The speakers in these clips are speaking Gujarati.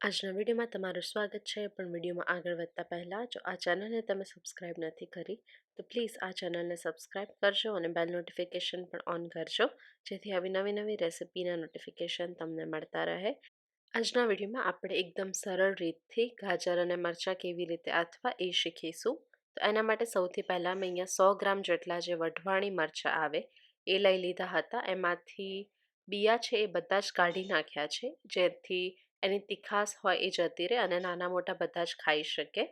આજના વિડીયોમાં તમારું સ્વાગત છે. પણ વિડીયોમાં આગળ વધતા પહેલાં જો આ ચેનલને તમે સબસ્ક્રાઈબ નથી કરી તો પ્લીઝ આ ચેનલને સબસ્ક્રાઈબ કરજો અને બેલ નોટિફિકેશન પણ ઓન કરજો, જેથી આવી નવી નવી રેસિપીના નોટિફિકેશન તમને મળતા રહે. આજના વિડીયોમાં આપણે એકદમ સરળ રીતથી ગાજર અને મરચાં કેવી રીતે આથવા એ શીખીશું. તો એના માટે સૌથી પહેલાં મેં અહીંયા 100 ગ્રામ જેટલા જે વઢવાણી મરચાં આવે એ લઈ લીધા હતા. એમાંથી બિયા છે એ બધા જ કાઢી નાખ્યા છે, જેથી એની તીખાશ હોય એ જતી રહે અને નાના મોટા બધા જ ખાઈ શકે.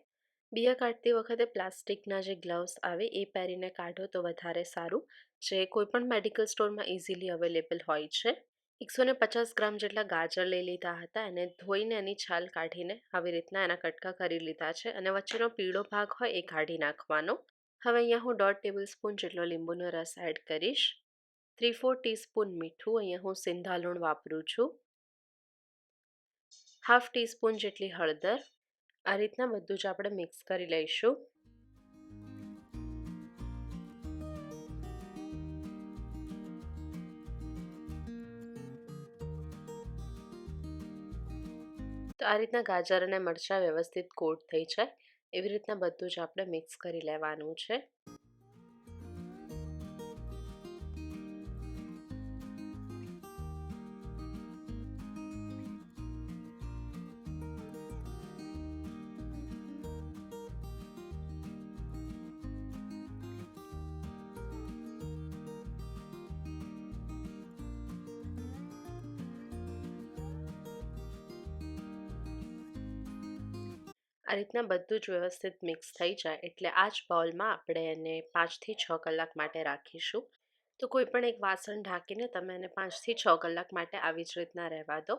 બિયા કાઢતી વખતે પ્લાસ્ટિકના જે ગ્લવ્સ આવે એ પહેરીને કાઢો તો વધારે સારું, જે કોઈપણ મેડિકલ સ્ટોરમાં ઇઝીલી અવેલેબલ હોય છે. 150 ગ્રામ જેટલા ગાજર લઈ લીધા હતા. એને ધોઈને એની છાલ કાઢીને આવી રીતના એના કટકા કરી લીધા છે અને વચ્ચેનો પીળો ભાગ હોય એ કાઢી નાખવાનો. હવે અહીંયા હું 1.5 ટેબલ સ્પૂન જેટલો લીંબુનો રસ એડ કરીશ. 3/4 ટીસ્પૂન મીઠું, અહીંયા હું સિંધા લૂણ વાપરું છું. હાફ ટીસ્પૂન જેટલી હળદર. આ રીતના બધું જ આપણે મિક્સ કરી લઈશું. તો આ રીતના ગાજર અને મરચાં વ્યવસ્થિત કોટ થઈ જાય એવી રીતના બધું જ આપણે મિક્સ કરી લેવાનું છે. આ રીતના બધું જ વ્યવસ્થિત મિક્સ થઈ જાય એટલે આ જ બાઉલમાં આપણે એને 5 થી 6 કલાક માટે રાખીશું. તો કોઈ પણ એક વાસણ ઢાંકીને તમે એને 5 થી 6 કલાક માટે આવી જ રીતના રહેવા દો.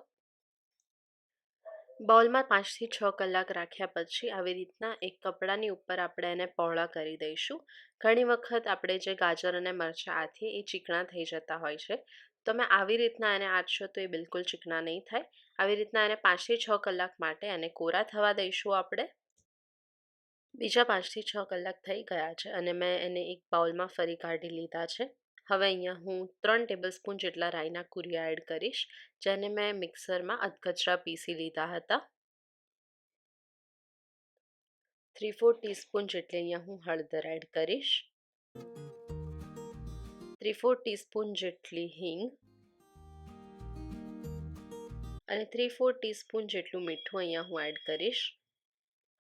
બાઉલમાં 5 થી 6 કલાક રાખ્યા પછી આવી રીતના એક કપડાની ઉપર આપણે એને પહોળા કરી દઈશું. ઘણી વખત આપણે જે ગાજર અને મરચાં આથીએ એ ચીકણા થઈ જતા હોય છે. તમે આવી રીતના એને આથશો તો એ બિલકુલ ચીકણા નહીં થાય. આવી રીતના એને 5 થી 6 કલાક માટે એને કોરા થવા દઈશું આપણે. બીજા 5 થી 6 કલાક થઈ ગયા છે અને મેં એને એક બાઉલમાં ફરી કાઢી લીધા છે. હવે અહીંયા હું 3 ટેબલ સ્પૂન જેટલા રાઈના કુરિયા એડ કરીશ, જેને મેં મિક્સરમાં અધકચરા પીસી લીધા હતા. 3/4 ટીસ્પૂન જેટલી અહીંયા હું હળદર એડ કરીશ. 3/4 ટીસ્પૂન જેટલી હિંગ અને 3/4 ટીસ્પૂન જેટલું મીઠું અહીંયા હું એડ કરીશ.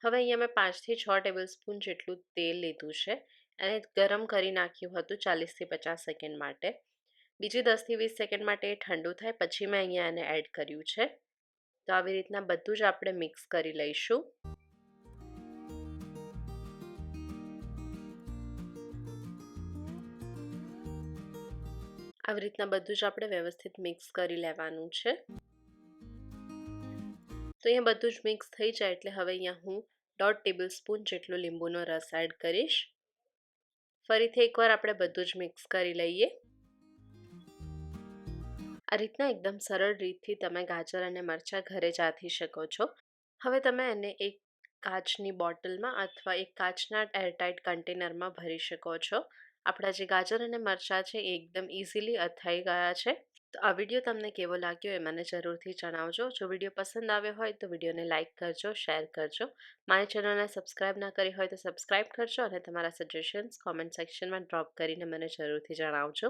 હવે અહીંયા મેં 5 થી 6 ટેબલ સ્પૂન જેટલું તેલ લીધું છે. એને ગરમ કરી નાખ્યું હતું 40 થી 50 સેકન્ડ માટે. બીજી 10 થી 20 સેકન્ડ માટે એ ઠંડુ થાય પછી મેં અહીંયા એને એડ કર્યું છે. તો આવી રીતના બધું જ આપણે મિક્સ કરી લઈશું. આવી રીતના બધું જ આપણે વ્યવસ્થિત મિક્સ કરી લેવાનું છે. તો અહીંયા બધું જ મિક્સ થઈ જાય એટલે હવે અહીંયા હું 1.5 ટેબલ સ્પૂન જેટલો લીંબુનો રસ એડ કરીશ. ફરીથી એકવાર આપણે બધું જ મિક્સ કરી લઈએ. આ રીતના એકદમ સરળ રીતથી તમે ગાજર અને મરચાં ઘરે જ આથી શકો છો. હવે તમે એને એક કાચની બોટલમાં અથવા એક કાચના એરટાઇટ કન્ટેનરમાં ભરી શકો છો. આપણા જે ગાજર અને મરચાં છે એ એકદમ ઇઝીલી અથાઈ ગયા છે. તો આ વિડીયો તમને કેવો લાગ્યો એ મને જરૂરથી જણાવજો. જો વિડીયો પસંદ આવ્યો હોય તો વિડીયોને લાઇક કરજો, શેર કરજો. મારી ચેનલને સબસ્ક્રાઈબ ના કરી હોય તો સબસ્ક્રાઈબ કરજો અને તમારા સજેશન્સ કોમેન્ટ સેક્શનમાં ડ્રોપ કરીને મને જરૂરથી જણાવજો.